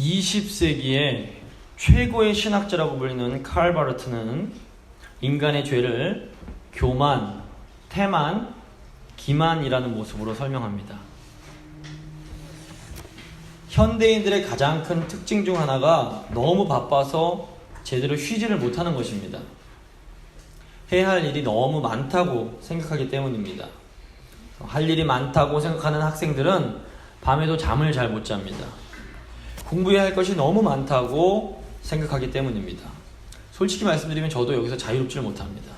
20세기의 최고의 신학자라고 불리는 칼 바르트는 인간의 죄를 교만, 태만, 기만이라는 모습으로 설명합니다. 현대인들의 가장 큰 특징 중 하나가 너무 바빠서 제대로 쉬지를 못하는 것입니다. 해야 할 일이 너무 많다고 생각하기 때문입니다. 할 일이 많다고 생각하는 학생들은 밤에도 잠을 잘 못 잡니다. 공부해야 할 것이 너무 많다고 생각하기 때문입니다. 솔직히 말씀드리면 저도 여기서 자유롭지를 못합니다.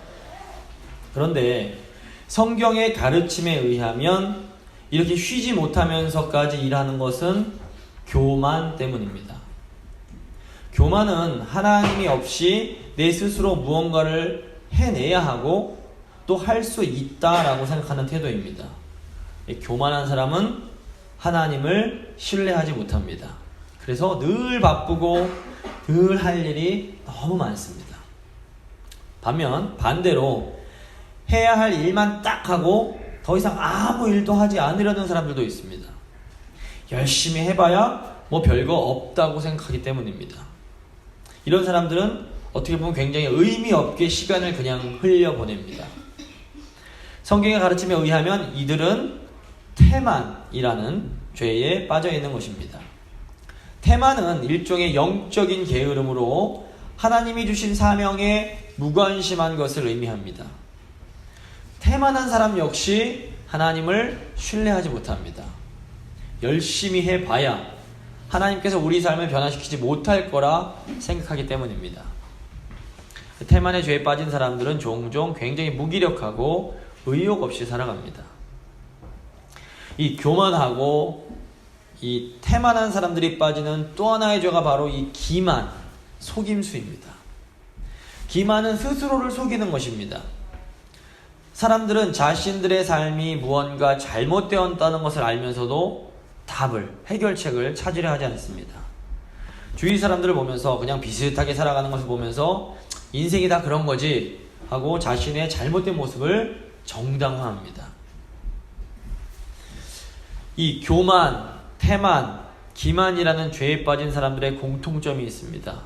그런데 성경의 가르침에 의하면 이렇게 쉬지 못하면서까지 일하는 것은 교만 때문입니다. 교만은 하나님이 없이 내 스스로 무언가를 해내야 하고 또 할 수 있다라고 생각하는 태도입니다. 교만한 사람은 하나님을 신뢰하지 못합니다. 그래서 늘 바쁘고 늘 할 일이 너무 많습니다. 반대로 해야 할 일만 딱 하고 더 이상 아무 일도 하지 않으려는 사람들도 있습니다. 열심히 해봐야 뭐 별거 없다고 생각하기 때문입니다. 이런 사람들은 어떻게 보면 굉장히 의미 없게 시간을 그냥 흘려보냅니다. 성경의 가르침에 의하면 이들은 태만이라는 죄에 빠져 있는 것입니다. 태만은 일종의 영적인 게으름으로 하나님이 주신 사명에 무관심한 것을 의미합니다. 태만한 사람 역시 하나님을 신뢰하지 못합니다. 열심히 해봐야 하나님께서 우리 삶을 변화시키지 못할 거라 생각하기 때문입니다. 태만의 죄에 빠진 사람들은 종종 굉장히 무기력하고 의욕 없이 살아갑니다. 이 교만하고 이 태만한 사람들이 빠지는 또 하나의 죄가 바로 이 기만, 속임수입니다. 기만은 스스로를 속이는 것입니다. 사람들은 자신들의 삶이 무언가 잘못되었다는 것을 알면서도 해결책을 찾으려 하지 않습니다. 주위 사람들을 보면서 그냥 비슷하게 살아가는 것을 보면서 인생이 다 그런 거지 하고 자신의 잘못된 모습을 정당화합니다. 이 교만, 태만, 기만이라는 죄에 빠진 사람들의 공통점이 있습니다.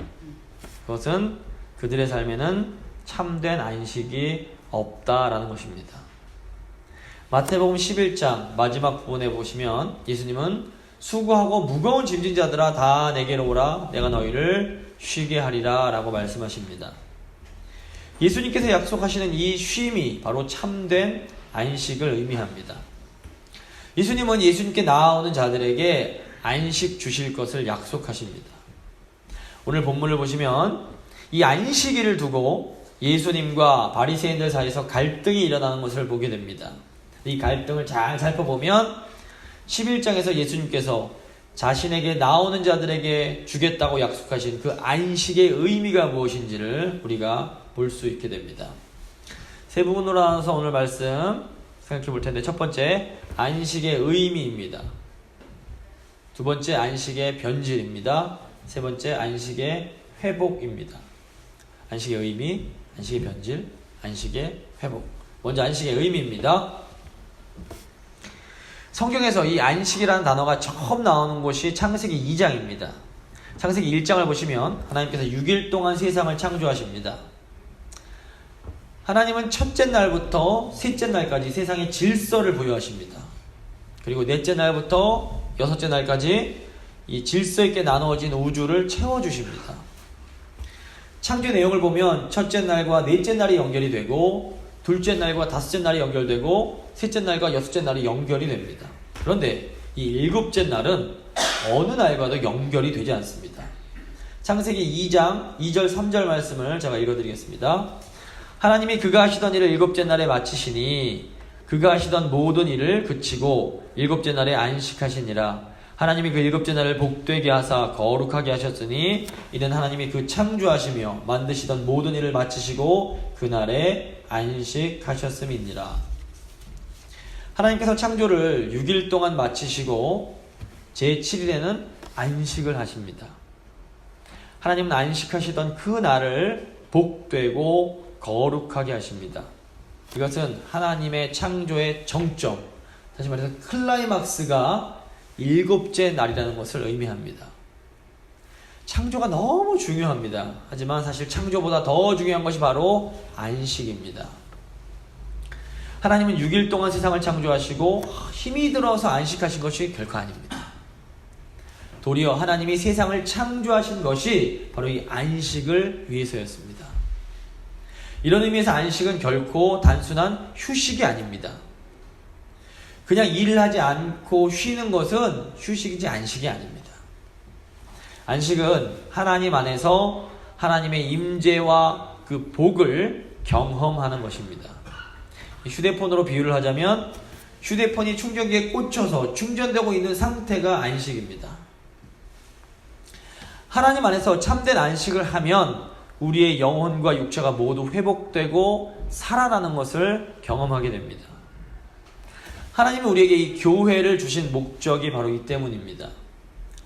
그것은 그들의 삶에는 참된 안식이 없다라는 것입니다. 마태복음 11장 마지막 부분에 보시면 예수님은 수고하고 무거운 짐진 자들아 다 내게로 오라 내가 너희를 쉬게 하리라 라고 말씀하십니다. 예수님께서 약속하시는 이 쉼이 바로 참된 안식을 의미합니다. 예수님은 예수님께 나아오는 자들에게 안식 주실 것을 약속하십니다. 오늘 본문을 보시면 이 안식일을 두고 예수님과 바리새인들 사이에서 갈등이 일어나는 것을 보게 됩니다. 이 갈등을 잘 살펴보면 11장에서 예수님께서 자신에게 나오는 자들에게 주겠다고 약속하신 그 안식의 의미가 무엇인지를 우리가 볼 수 있게 됩니다. 세 부분으로 나눠서 오늘 말씀 생각해 볼 텐데, 첫 번째 안식의 의미입니다. 두 번째 안식의 변질입니다. 세 번째 안식의 회복입니다. 안식의 의미, 안식의 변질, 안식의 회복. 먼저 안식의 의미입니다. 성경에서 이 안식이라는 단어가 처음 나오는 곳이 창세기 2장입니다. 창세기 1장을 보시면 하나님께서 6일 동안 세상을 창조하십니다. 하나님은 첫째 날부터 셋째 날까지 세상에 질서를 부여하십니다. 그리고 넷째 날부터 여섯째 날까지 이 질서 있게 나누어진 우주를 채워주십니다. 창조 내용을 보면 첫째 날과 넷째 날이 연결이 되고 둘째 날과 다섯째 날이 연결되고 셋째 날과 여섯째 날이 연결이 됩니다. 그런데 이 일곱째 날은 어느 날과도 연결이 되지 않습니다. 창세기 2장 2절 3절 말씀을 제가 읽어드리겠습니다. 하나님이 그가 하시던 일을 일곱째 날에 마치시니 그가 하시던 모든 일을 그치고 일곱째 날에 안식하시니라. 하나님이 그 일곱째 날을 복되게 하사 거룩하게 하셨으니 이는 하나님이 그 창조하시며 만드시던 모든 일을 마치시고 그날에 안식하셨음이니라. 하나님께서 창조를 6일 동안 마치시고 제7일에는 안식을 하십니다. 하나님은 안식하시던 그 날을 복되고 거룩하게 하십니다. 이것은 하나님의 창조의 정점, 다시 말해서 클라이막스가 일곱째 날이라는 것을 의미합니다. 창조가 너무 중요합니다. 하지만 사실 창조보다 더 중요한 것이 바로 안식입니다. 하나님은 6일 동안 세상을 창조하시고 힘이 들어서 안식하신 것이 결코 아닙니다. 도리어 하나님이 세상을 창조하신 것이 바로 이 안식을 위해서였습니다. 이런 의미에서 안식은 결코 단순한 휴식이 아닙니다. 그냥 일을 하지 않고 쉬는 것은 휴식이지 안식이 아닙니다. 안식은 하나님 안에서 하나님의 임재와 그 복을 경험하는 것입니다. 휴대폰으로 비유를 하자면 휴대폰이 충전기에 꽂혀서 충전되고 있는 상태가 안식입니다. 하나님 안에서 참된 안식을 하면 우리의 영혼과 육체가 모두 회복되고 살아나는 것을 경험하게 됩니다. 하나님은 우리에게 이 교회를 주신 목적이 바로 이 때문입니다.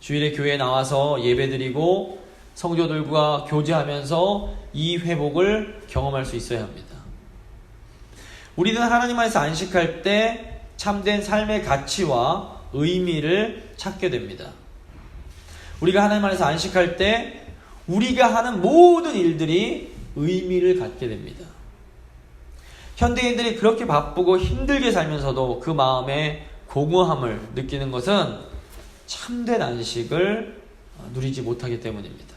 주일에 교회에 나와서 예배드리고 성도들과 교제하면서 이 회복을 경험할 수 있어야 합니다. 우리는 하나님 안에서 안식할 때 참된 삶의 가치와 의미를 찾게 됩니다. 우리가 하나님 안에서 안식할 때 우리가 하는 모든 일들이 의미를 갖게 됩니다. 현대인들이 그렇게 바쁘고 힘들게 살면서도 그 마음에 공허함을 느끼는 것은 참된 안식을 누리지 못하기 때문입니다.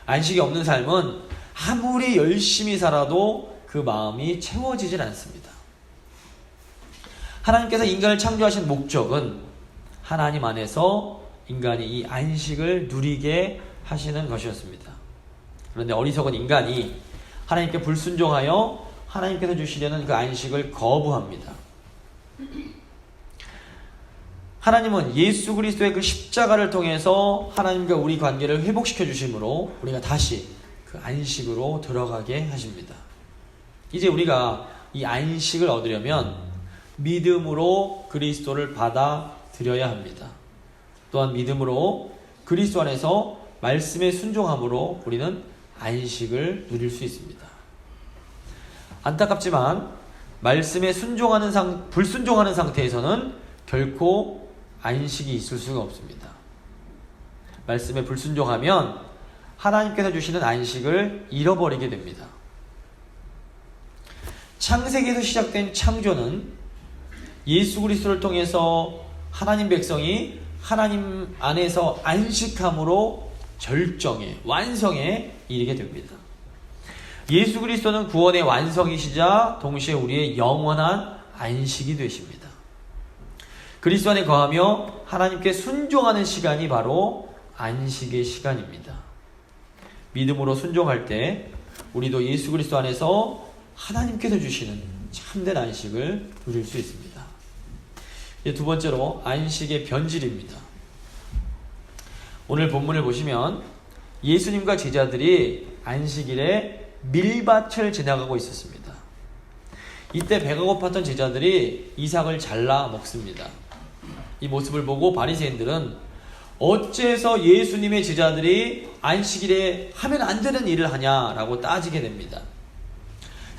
안식이 없는 삶은 아무리 열심히 살아도 그 마음이 채워지질 않습니다. 하나님께서 인간을 창조하신 목적은 하나님 안에서 인간이 이 안식을 누리게 하시는 것이었습니다. 그런데 어리석은 인간이 하나님께 불순종하여 하나님께서 주시려는 그 안식을 거부합니다. 하나님은 예수 그리스도의 그 십자가를 통해서 하나님과 우리 관계를 회복시켜 주심으로 우리가 다시 그 안식으로 들어가게 하십니다. 이제 우리가 이 안식을 얻으려면 믿음으로 그리스도를 받아들여야 합니다. 또한 믿음으로 그리스도 안에서 말씀에 순종함으로 우리는 안식을 누릴 수 있습니다. 안타깝지만 말씀에 불순종하는 상태에서는 결코 안식이 있을 수가 없습니다. 말씀에 불순종하면 하나님께서 주시는 안식을 잃어버리게 됩니다. 창세기에서 시작된 창조는 예수 그리스도를 통해서 하나님 백성이 하나님 안에서 안식함으로 절정에, 완성에 이르게 됩니다. 예수 그리스도는 구원의 완성이시자 동시에 우리의 영원한 안식이 되십니다. 그리스도 안에 거하며 하나님께 순종하는 시간이 바로 안식의 시간입니다. 믿음으로 순종할 때 우리도 예수 그리스도 안에서 하나님께서 주시는 참된 안식을 누릴 수 있습니다. 두 번째로 안식의 변질입니다. 오늘 본문을 보시면 예수님과 제자들이 안식일에 밀밭을 지나가고 있었습니다. 이때 배가 고팠던 제자들이 이삭을 잘라 먹습니다. 이 모습을 보고 바리새인들은 어째서 예수님의 제자들이 안식일에 하면 안 되는 일을 하냐라고 따지게 됩니다.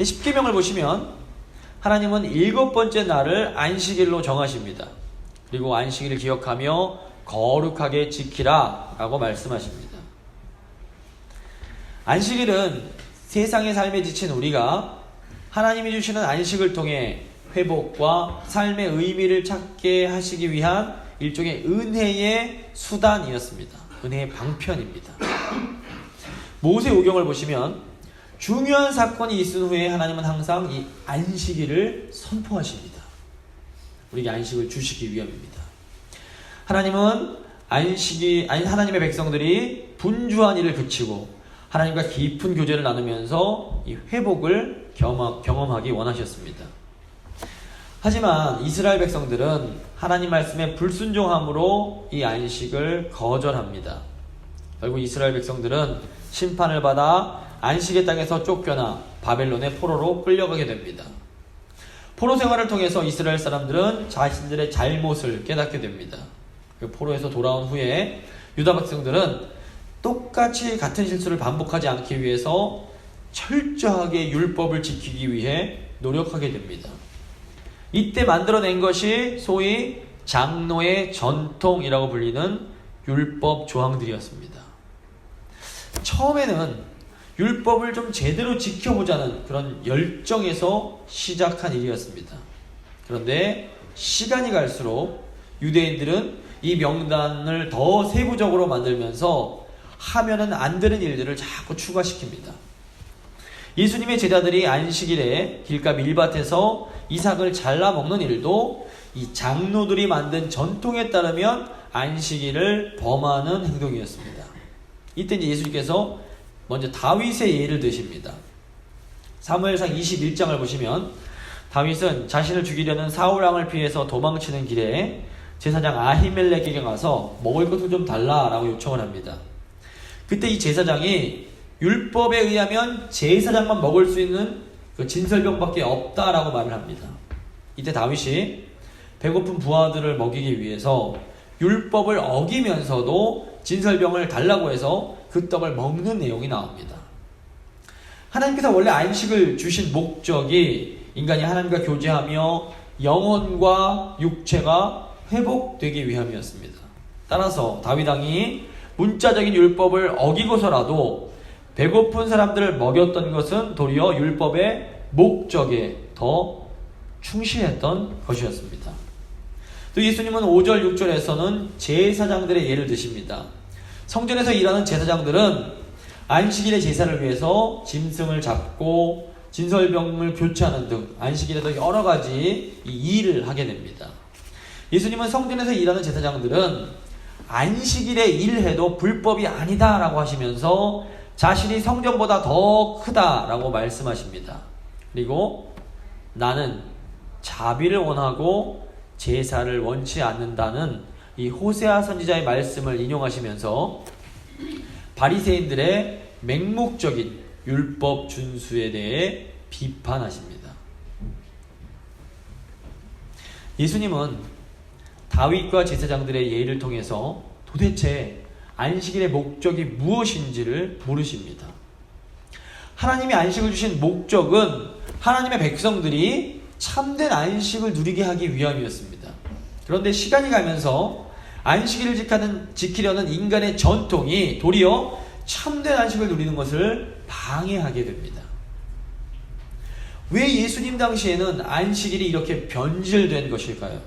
십계명을 보시면 하나님은 7번째 날을 안식일로 정하십니다. 그리고 안식일을 기억하며 거룩하게 지키라 라고 말씀하십니다. 안식일은 세상의 삶에 지친 우리가 하나님이 주시는 안식을 통해 회복과 삶의 의미를 찾게 하시기 위한 일종의 은혜의 수단이었습니다. 은혜의 방편입니다. 모세오경을 보시면 중요한 사건이 있은 후에 하나님은 항상 이 안식일을 선포하십니다. 우리에게 안식을 주시기 위함입니다. 하나님은 하나님의 백성들이 분주한 일을 그치고 하나님과 깊은 교제를 나누면서 이 회복을 경험하기 원하셨습니다. 하지만 이스라엘 백성들은 하나님 말씀에 불순종함으로 이 안식을 거절합니다. 결국 이스라엘 백성들은 심판을 받아 안식의 땅에서 쫓겨나 바벨론의 포로로 끌려가게 됩니다. 포로 생활을 통해서 이스라엘 사람들은 자신들의 잘못을 깨닫게 됩니다. 그 포로에서 돌아온 후에 유다 백성들은 똑같이 같은 실수를 반복하지 않기 위해서 철저하게 율법을 지키기 위해 노력하게 됩니다. 이때 만들어낸 것이 소위 장로의 전통이라고 불리는 율법 조항들이었습니다. 처음에는 율법을 좀 제대로 지켜보자는 그런 열정에서 시작한 일이었습니다. 그런데 시간이 갈수록 유대인들은 이 명단을 더 세부적으로 만들면서 하면은 안 되는 일들을 자꾸 추가시킵니다. 예수님의 제자들이 안식일에 길가 밀밭에서 이삭을 잘라 먹는 일도 이 장로들이 만든 전통에 따르면 안식일을 범하는 행동이었습니다. 이때 이제 예수님께서 먼저 다윗의 예를 드십니다. 사무엘상 21장을 보시면 다윗은 자신을 죽이려는 사울왕을 피해서 도망치는 길에 제사장 아히멜렉에게 가서 먹을 것을 좀 달라라고 요청을 합니다. 그때 이 제사장이 율법에 의하면 제사장만 먹을 수 있는 그 진설병밖에 없다라고 말을 합니다. 이때 다윗이 배고픈 부하들을 먹이기 위해서 율법을 어기면서도 진설병을 달라고 해서 그 떡을 먹는 내용이 나옵니다. 하나님께서 원래 안식을 주신 목적이 인간이 하나님과 교제하며 영혼과 육체가 회복되기 위함이었습니다. 따라서 다윗 왕이 문자적인 율법을 어기고서라도 배고픈 사람들을 먹였던 것은 도리어 율법의 목적에 더 충실했던 것이었습니다. 또 예수님은 5절, 6절에서는 제사장들의 예를 드십니다. 성전에서 일하는 제사장들은 안식일의 제사를 위해서 짐승을 잡고 진설병을 교체하는 등 안식일에도 여러 가지 일을 하게 됩니다. 예수님은 성전에서 일하는 제사장들은 안식일에 일해도 불법이 아니다라고 하시면서 자신이 성전보다 더 크다라고 말씀하십니다. 그리고 나는 자비를 원하고 제사를 원치 않는다는 이 호세아 선지자의 말씀을 인용하시면서 바리새인들의 맹목적인 율법 준수에 대해 비판하십니다. 예수님은 다윗과 제사장들의 예를 통해서 도대체 안식일의 목적이 무엇인지를 물으십니다. 하나님이 안식을 주신 목적은 하나님의 백성들이 참된 안식을 누리게 하기 위함이었습니다. 그런데 시간이 가면서 안식일을 지키려는 인간의 전통이 도리어 참된 안식을 누리는 것을 방해하게 됩니다. 왜 예수님 당시에는 안식일이 이렇게 변질된 것일까요?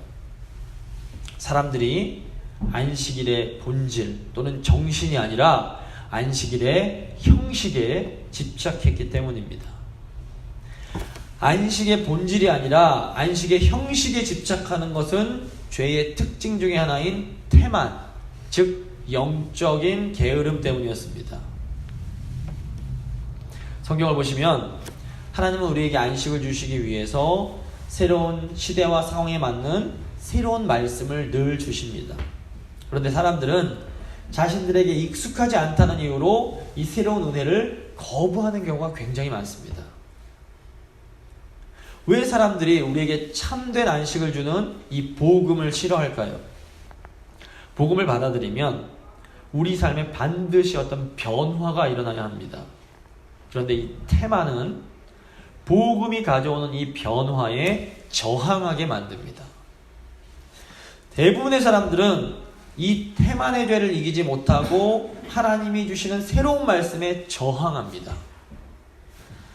사람들이 안식일의 본질 또는 정신이 아니라 안식일의 형식에 집착했기 때문입니다. 안식의 본질이 아니라 안식의 형식에 집착하는 것은 죄의 특징 중에 하나인 태만, 즉 영적인 게으름 때문이었습니다. 성경을 보시면 하나님은 우리에게 안식을 주시기 위해서 새로운 시대와 상황에 맞는 새로운 말씀을 늘 주십니다. 그런데 사람들은 자신들에게 익숙하지 않다는 이유로 이 새로운 은혜를 거부하는 경우가 굉장히 많습니다. 왜 사람들이 우리에게 참된 안식을 주는 이 복음을 싫어할까요? 복음을 받아들이면 우리 삶에 반드시 어떤 변화가 일어나야 합니다. 그런데 이 테마는 복음이 가져오는 이 변화에 저항하게 만듭니다. 대부분의 사람들은 이 태만의 죄를 이기지 못하고 하나님이 주시는 새로운 말씀에 저항합니다.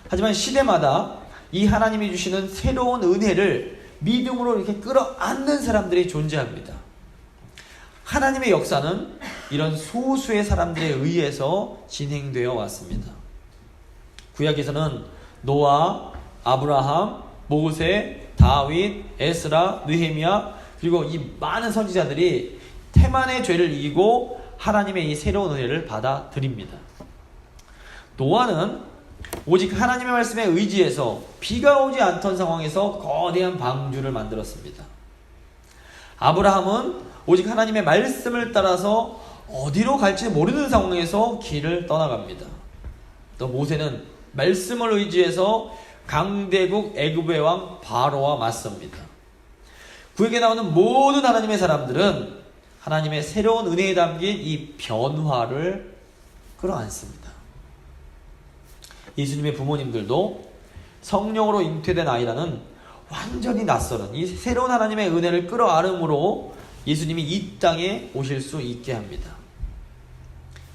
하지만 시대마다 이 하나님이 주시는 새로운 은혜를 믿음으로 이렇게 끌어안는 사람들이 존재합니다. 하나님의 역사는 이런 소수의 사람들에 의해서 진행되어 왔습니다. 구약에서는 노아, 아브라함, 모세, 다윗, 에스라, 느헤미야 그리고 이 많은 선지자들이 태만의 죄를 이기고 하나님의 이 새로운 은혜를 받아들입니다. 노아는 오직 하나님의 말씀에 의지해서 비가 오지 않던 상황에서 거대한 방주를 만들었습니다. 아브라함은 오직 하나님의 말씀을 따라서 어디로 갈지 모르는 상황에서 길을 떠나갑니다. 또 모세는 말씀을 의지해서 강대국 애굽의 왕 바로와 맞섭니다. 구약에 나오는 모든 하나님의 사람들은 하나님의 새로운 은혜에 담긴 이 변화를 끌어안습니다. 예수님의 부모님들도 성령으로 잉태된 아이라는 완전히 낯설은 이 새로운 하나님의 은혜를 끌어안음으로 예수님이 이 땅에 오실 수 있게 합니다.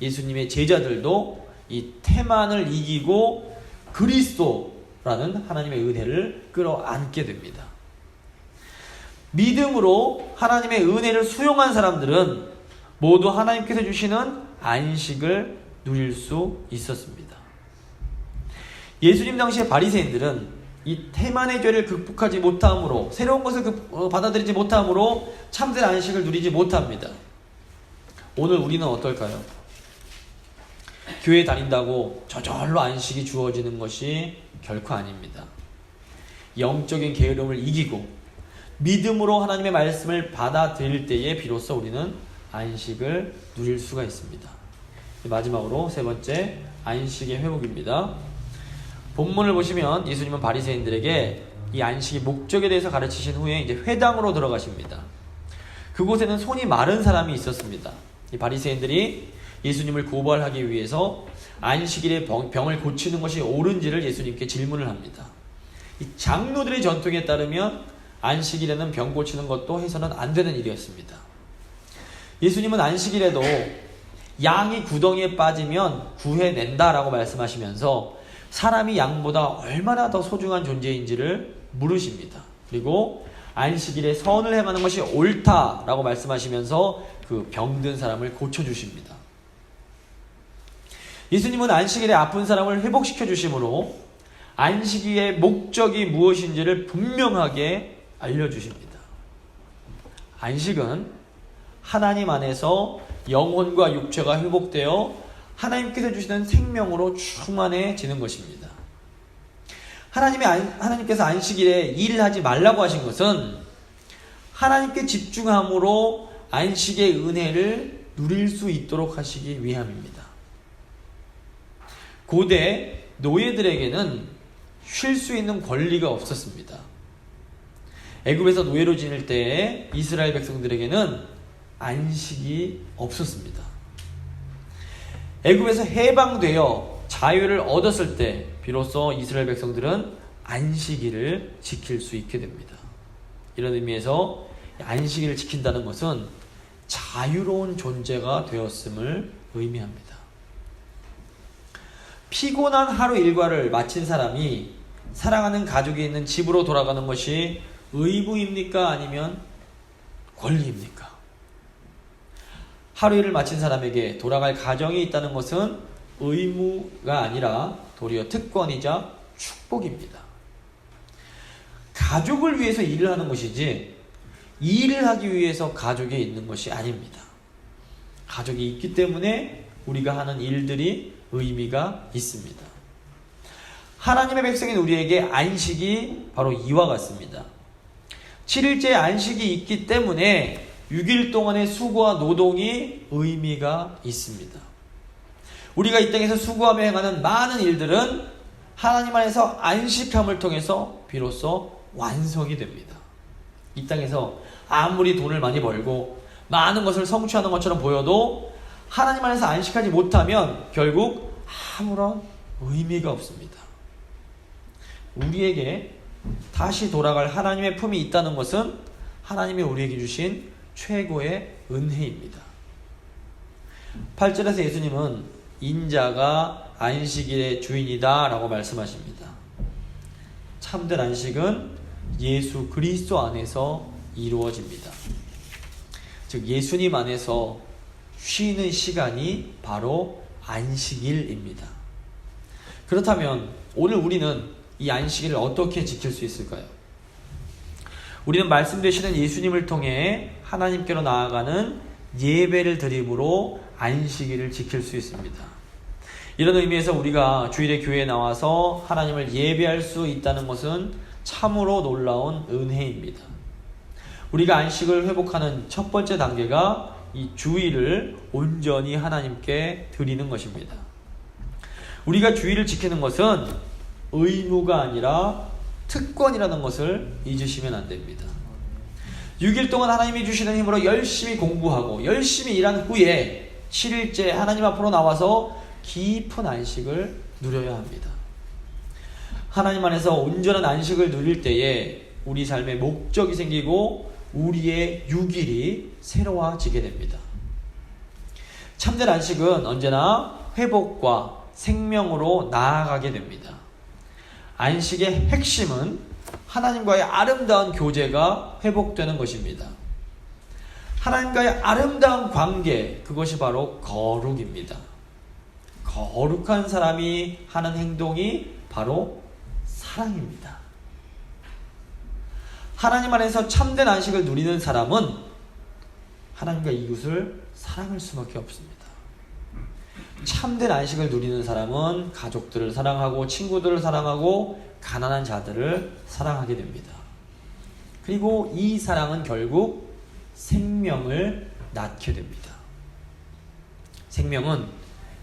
예수님의 제자들도 이 태만을 이기고 그리스도라는 하나님의 은혜를 끌어안게 됩니다. 믿음으로 하나님의 은혜를 수용한 사람들은 모두 하나님께서 주시는 안식을 누릴 수 있었습니다. 예수님 당시의 바리새인들은 이 태만의 죄를 극복하지 못함으로, 새로운 것을 받아들이지 못함으로 참된 안식을 누리지 못합니다. 오늘 우리는 어떨까요? 교회 다닌다고 저절로 안식이 주어지는 것이 결코 아닙니다. 영적인 게으름을 이기고 믿음으로 하나님의 말씀을 받아들일 때에 비로소 우리는 안식을 누릴 수가 있습니다. 마지막으로 세 번째, 안식의 회복입니다. 본문을 보시면 예수님은 바리새인들에게 이 안식의 목적에 대해서 가르치신 후에 이제 회당으로 들어가십니다. 그곳에는 손이 마른 사람이 있었습니다. 이 바리새인들이 예수님을 고발하기 위해서 안식일에 병을 고치는 것이 옳은지를 예수님께 질문을 합니다. 이 장로들의 전통에 따르면 안식일에는 병 고치는 것도 해서는 안 되는 일이었습니다. 예수님은 안식일에도 양이 구덩이에 빠지면 구해낸다라고 말씀하시면서 사람이 양보다 얼마나 더 소중한 존재인지를 물으십니다. 그리고 안식일에 선을 행하는 것이 옳다라고 말씀하시면서 그 병든 사람을 고쳐주십니다. 예수님은 안식일에 아픈 사람을 회복시켜 주심으로 안식일의 목적이 무엇인지를 분명하게 알려주십니다. 안식은 하나님 안에서 영혼과 육체가 회복되어 하나님께서 주시는 생명으로 충만해지는 것입니다. 하나님께서 안식일에 일을 하지 말라고 하신 것은 하나님께 집중함으로 안식의 은혜를 누릴 수 있도록 하시기 위함입니다. 고대 노예들에게는 쉴 수 있는 권리가 없었습니다. 애굽에서 노예로 지낼 때에 이스라엘 백성들에게는 안식이 없었습니다. 애굽에서 해방되어 자유를 얻었을 때 비로소 이스라엘 백성들은 안식일을 지킬 수 있게 됩니다. 이런 의미에서 안식일을 지킨다는 것은 자유로운 존재가 되었음을 의미합니다. 피곤한 하루 일과를 마친 사람이 사랑하는 가족이 있는 집으로 돌아가는 것이 의무입니까? 아니면 권리입니까? 하루 일을 마친 사람에게 돌아갈 가정이 있다는 것은 의무가 아니라 도리어 특권이자 축복입니다. 가족을 위해서 일을 하는 것이지 일을 하기 위해서 가족이 있는 것이 아닙니다. 가족이 있기 때문에 우리가 하는 일들이 의미가 있습니다. 하나님의 백성인 우리에게 안식이 바로 이와 같습니다. 7일째 안식이 있기 때문에 6일 동안의 수고와 노동이 의미가 있습니다. 우리가 이 땅에서 수고하며 행하는 많은 일들은 하나님 안에서 안식함을 통해서 비로소 완성이 됩니다. 이 땅에서 아무리 돈을 많이 벌고 많은 것을 성취하는 것처럼 보여도 하나님 안에서 안식하지 못하면 결국 아무런 의미가 없습니다. 우리에게 다시 돌아갈 하나님의 품이 있다는 것은 하나님이 우리에게 주신 최고의 은혜입니다. 8절에서 예수님은 인자가 안식일의 주인이다 라고 말씀하십니다. 참된 안식은 예수 그리스도 안에서 이루어집니다. 즉 예수님 안에서 쉬는 시간이 바로 안식일입니다. 그렇다면 오늘 우리는 이 안식일을 어떻게 지킬 수 있을까요? 우리는 말씀 되시는 예수님을 통해 하나님께로 나아가는 예배를 드림으로 안식일을 지킬 수 있습니다. 이런 의미에서 우리가 주일에 교회에 나와서 하나님을 예배할 수 있다는 것은 참으로 놀라운 은혜입니다. 우리가 안식을 회복하는 첫 번째 단계가 이 주일을 온전히 하나님께 드리는 것입니다. 우리가 주일을 지키는 것은 의무가 아니라 특권이라는 것을 잊으시면 안 됩니다. 6일 동안 하나님이 주시는 힘으로 열심히 공부하고 열심히 일한 후에 7일째 하나님 앞으로 나와서 깊은 안식을 누려야 합니다. 하나님 안에서 온전한 안식을 누릴 때에 우리 삶에 목적이 생기고 우리의 6일이 새로워지게 됩니다. 참된 안식은 언제나 회복과 생명으로 나아가게 됩니다. 안식의 핵심은 하나님과의 아름다운 교제가 회복되는 것입니다. 하나님과의 아름다운 관계, 그것이 바로 거룩입니다. 거룩한 사람이 하는 행동이 바로 사랑입니다. 하나님 안에서 참된 안식을 누리는 사람은 하나님과 이웃을 사랑할 수밖에 없습니다. 참된 안식을 누리는 사람은 가족들을 사랑하고 친구들을 사랑하고 가난한 자들을 사랑하게 됩니다. 그리고 이 사랑은 결국 생명을 낳게 됩니다. 생명은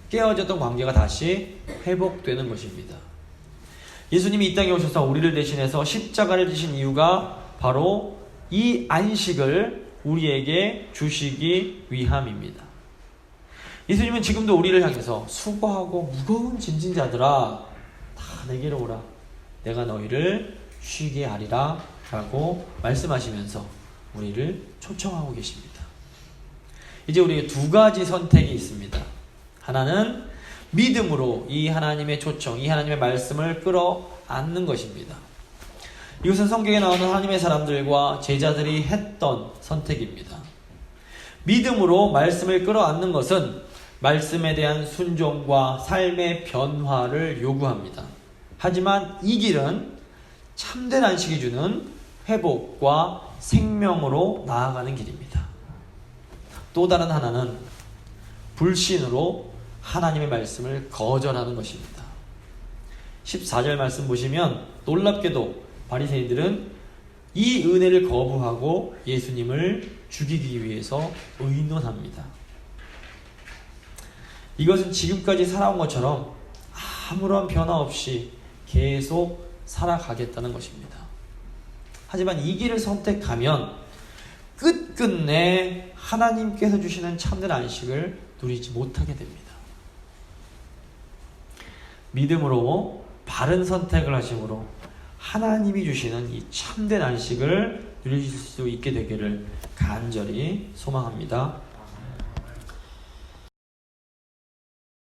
깨어졌던 관계가 다시 회복되는 것입니다. 예수님이 이 땅에 오셔서 우리를 대신해서 십자가를 지신 이유가 바로 이 안식을 우리에게 주시기 위함입니다. 예수님은 지금도 우리를 향해서 수고하고 무거운 짐진 자들아 다 내게로 오라, 내가 너희를 쉬게 하리라 라고 말씀하시면서 우리를 초청하고 계십니다. 이제 우리에게 두 가지 선택이 있습니다. 하나는 믿음으로 이 하나님의 초청, 이 하나님의 말씀을 끌어안는 것입니다. 이것은 성경에 나오는 하나님의 사람들과 제자들이 했던 선택입니다. 믿음으로 말씀을 끌어안는 것은 말씀에 대한 순종과 삶의 변화를 요구합니다. 하지만 이 길은 참된 안식이 주는 회복과 생명으로 나아가는 길입니다. 또 다른 하나는 불신으로 하나님의 말씀을 거절하는 것입니다. 14절 말씀 보시면 놀랍게도 바리새인들은 이 은혜를 거부하고 예수님을 죽이기 위해서 의논합니다. 이것은 지금까지 살아온 것처럼 아무런 변화 없이 계속 살아가겠다는 것입니다. 하지만 이 길을 선택하면 끝끝내 하나님께서 주시는 참된 안식을 누리지 못하게 됩니다. 믿음으로 바른 선택을 하심으로 하나님이 주시는 이 참된 안식을 누릴 수 있게 되기를 간절히 소망합니다.